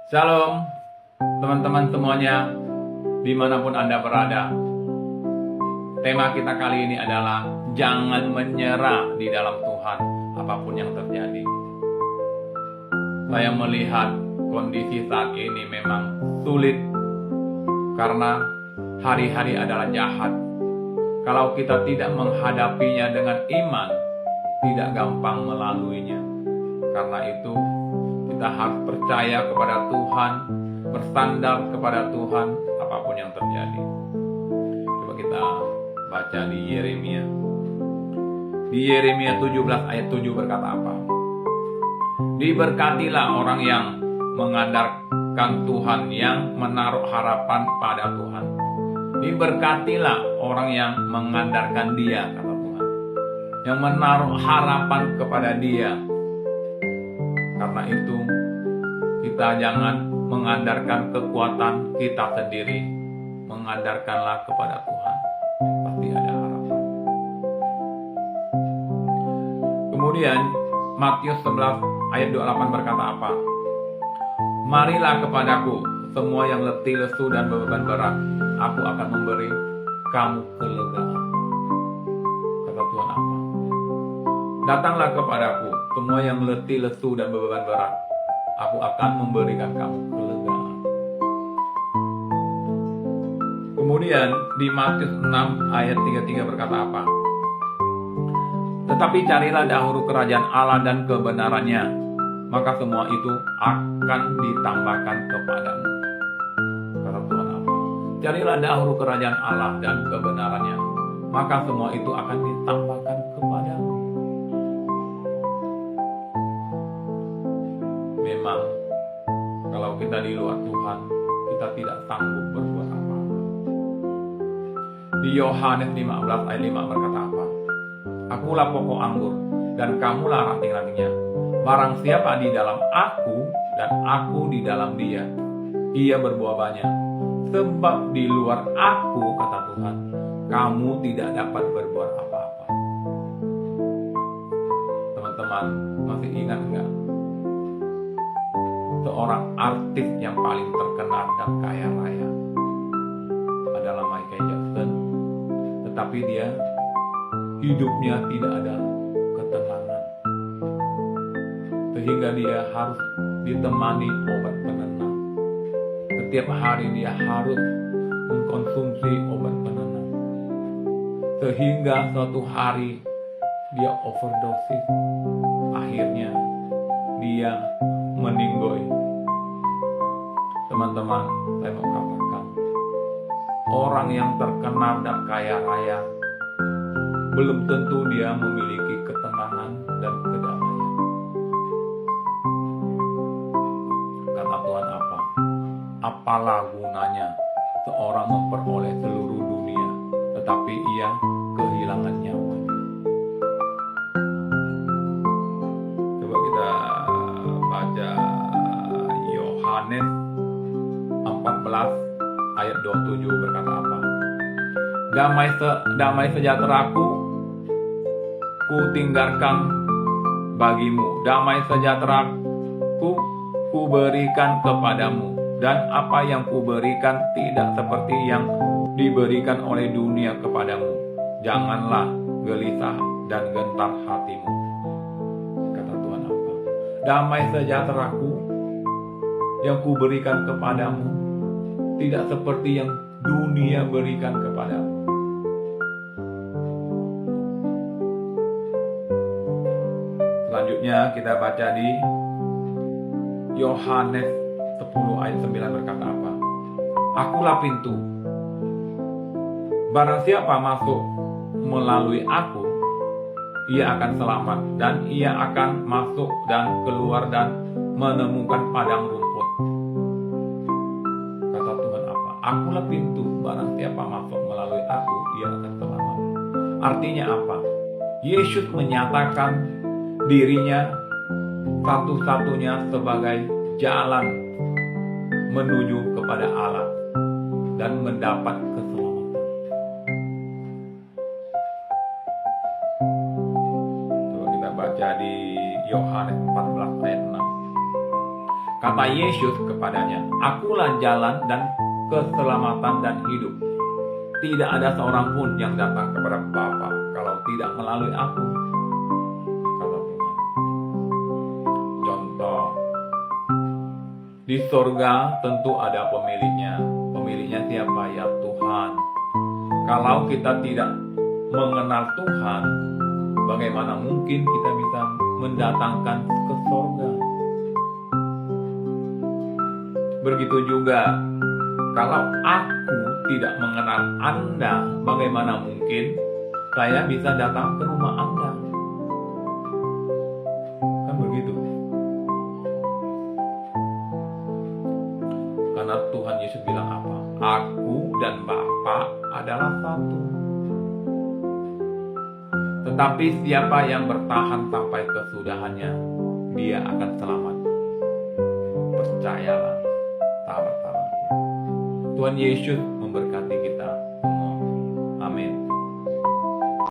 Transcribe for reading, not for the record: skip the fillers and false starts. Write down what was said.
Shalom, teman-teman semuanya, dimanapun Anda berada. Tema kita kali ini adalah jangan menyerah di dalam Tuhan, apapun yang terjadi. Saya melihat kondisi saat ini memang sulit, karena hari-hari adalah jahat. Kalau kita tidak menghadapinya dengan iman, tidak gampang melaluinya. Karena itu, kita harus percaya kepada Tuhan, bersandar kepada Tuhan, apapun yang terjadi. Coba kita baca di Yeremia. Di Yeremia 17 ayat 7 berkata apa? Diberkatilah orang yang mengandalkan Tuhan, yang menaruh harapan pada Tuhan. Diberkatilah orang yang mengandalkan Dia, kata Tuhan, yang menaruh harapan kepada Dia. Karena itu, kita jangan mengandalkan kekuatan kita sendiri. Mengandalkanlah kepada Tuhan. Pasti ada harapan. Kemudian, Matius 11 ayat 28 berkata apa? Marilah kepadaku, semua yang letih, lesu, dan beban berat. Aku akan memberi kamu kelegaan. Kata Tuhan apa? Datanglah kepadaku, semua yang letih, lesu, dan beban berat. Aku akan memberikan kamu kelegaan. Kemudian di Matius 6 ayat 33 berkata apa? Tetapi carilah dahulu kerajaan Allah dan kebenarannya, maka semua itu akan ditambahkan kepadamu. Kata Tuhan apa? Carilah dahulu kerajaan Allah dan kebenarannya, maka semua itu akan ditambahkan kepadamu. Memang kalau kita di luar Tuhan, kita tidak sanggup berbuat apa-apa. Di Yohanes 15 ayat 5 berkata apa? Akulah pokok anggur dan kamulah ranting-rantingnya. Barang siapa di dalam aku dan aku di dalam dia, ia berbuah banyak. Sebab di luar aku, kata Tuhan, kamu tidak dapat berbuat apa-apa. Teman-teman, masih ingat enggak? Seorang artis yang paling terkenal dan kaya raya adalah Michael Jackson, tetapi dia hidupnya tidak ada ketenangan, sehingga dia harus ditemani obat penenang. Setiap hari dia harus mengkonsumsi obat penenang, sehingga suatu hari dia overdosis, akhirnya dia meninggoy. Teman-teman, saya mau katakan, orang yang terkenal dan kaya raya belum tentu dia memiliki ketenangan dan kedamaian. Kata Tuhan apa? Apalah gunanya seorang memperoleh seluruh dunia, tetapi ia kehilangan nyawanya. Coba kita baca Yohanes 14 ayat 27 berkata apa? Damai sejahteraku ku tinggalkan bagimu, damai sejahteraku ku berikan kepadamu, dan apa yang ku berikan tidak seperti yang diberikan oleh dunia kepadamu. Janganlah gelisah dan gentar hatimu. Kata Tuhan apa? Damai sejahteraku yang ku berikan kepadamu tidak seperti yang dunia berikan kepadamu. Selanjutnya kita baca di Yohanes 10 ayat 9 berkata apa? Akulah pintu. Barang siapa masuk melalui aku, ia akan selamat, dan ia akan masuk dan keluar dan menemukan padang rumput. Kata Tuhan apa? Akulah pintu. Barang siapa masuk melalui aku, ia akan selamat. Artinya apa? Yesus menyatakan dirinya satu-satunya sebagai jalan menuju kepada Allah dan mendapat keselamatan. Coba kita baca di Yohanes 14 ayat 6. Kata Kata Yesus kepadanya, "Akulah jalan dan keselamatan dan hidup. Tidak ada seorang pun yang datang kepada Bapa kalau tidak melalui aku," kata Tuhan. Contoh, di surga tentu ada pemiliknya. Pemiliknya siapa? Ya Tuhan. Kalau kita tidak mengenal Tuhan, bagaimana mungkin kita bisa mendatangkan ke surga? Begitu juga, kalau aku tidak mengenal Anda, bagaimana mungkin saya bisa datang ke rumah Anda? Kan begitu. Karena Tuhan Yesus bilang apa? Aku dan Bapa adalah satu. Tetapi siapa yang bertahan sampai kesudahannya, dia akan selamat. Percayalah, sahabat-sahabat. Tuhan Yesus